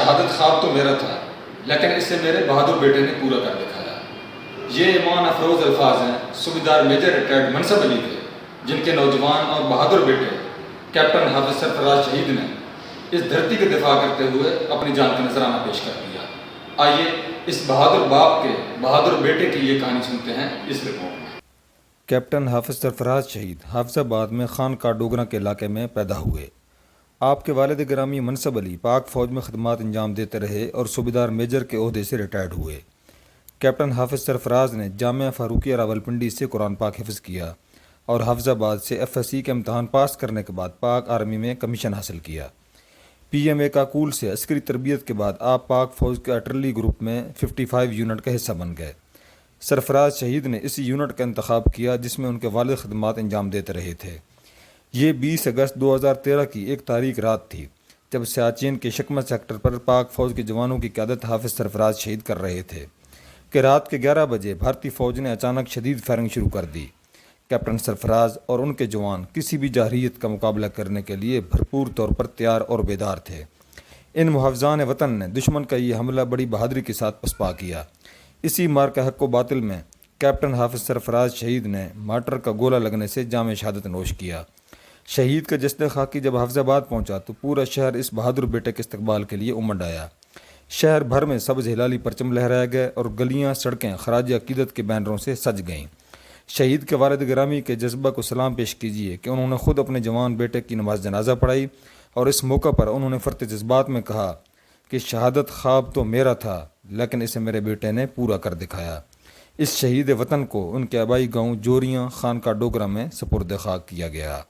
شہادت خواب تو میرا تھا لیکن اسے میرے بہادر بیٹے نے پورا کر دکھایا۔ یہ ایمان افروز الفاظ ہیں صوبیدار میجر ریٹائرڈ منصب علی کے، جن کے نوجوان اور بہادر بیٹے کیپٹن حافظ سرفراز شہید نے اس دھرتی کے دفاع کرتے ہوئے اپنی جان کا نذرانہ پیش کر دیا۔ آئیے اس بہادر باپ کے بہادر بیٹے کی یہ کہانی سنتے ہیں اس رپورٹ میں۔ کیپٹن حافظ سرفراز شہید حافظ آباد میں خانقاہ ڈوگرہ کے علاقے میں پیدا ہوئے۔ آپ کے والد گرامی منصب علی پاک فوج میں خدمات انجام دیتے رہے اور صوبیدار میجر کے عہدے سے ریٹائرڈ ہوئے۔ کیپٹن حافظ سرفراز نے جامعہ فاروقیہ راولپنڈی سے قرآن پاک حفظ کیا اور حافظ آباد سے FSC کے امتحان پاس کرنے کے بعد پاک آرمی میں کمیشن حاصل کیا۔ PMA کاکول سے عسکری تربیت کے بعد آپ پاک فوج کے آرٹلری گروپ میں 55 یونٹ کا حصہ بن گئے۔ سرفراز شہید نے اسی یونٹ کا انتخاب کیا جس میں ان کے والد خدمات انجام دیتے رہے تھے۔ یہ 20 اگست 2013 کی ایک تاریخ رات تھی جب سیاچین کے شکمہ سیکٹر پر پاک فوج کے جوانوں کی قیادت حافظ سرفراز شہید کر رہے تھے کہ رات کے 11 بجے بھارتی فوج نے اچانک شدید فائرنگ شروع کر دی۔ کیپٹن سرفراز اور ان کے جوان کسی بھی جارحیت کا مقابلہ کرنے کے لیے بھرپور طور پر تیار اور بیدار تھے۔ ان محافظان وطن نے دشمن کا یہ حملہ بڑی بہادری کے ساتھ پسپا کیا۔ اسی مارکہ حق و باطل میں کیپٹن حافظ سرفراز شہید نے مارٹر کا گولہ لگنے سے جام شہادت نوش کیا۔ شہید کا جسد خاکی جب حافظ آباد پہنچا تو پورا شہر اس بہادر بیٹے کے استقبال کے لیے امڈ آیا۔ شہر بھر میں سبز ہلالی پرچم لہرائے گئے اور گلیاں سڑکیں خراج عقیدت کے بینروں سے سج گئیں۔ شہید کے والد گرامی کے جذبہ کو سلام پیش کیجیے کہ انہوں نے خود اپنے جوان بیٹے کی نماز جنازہ پڑھائی اور اس موقع پر انہوں نے فرط جذبات میں کہا کہ شہادت خواب تو میرا تھا لیکن اسے میرے بیٹے نے پورا کر دکھایا۔ اس شہید وطن کو ان کے آبائی گاؤں جوریاں خانقاہ ڈوگرہ میں سپرد خاک کیا گیا۔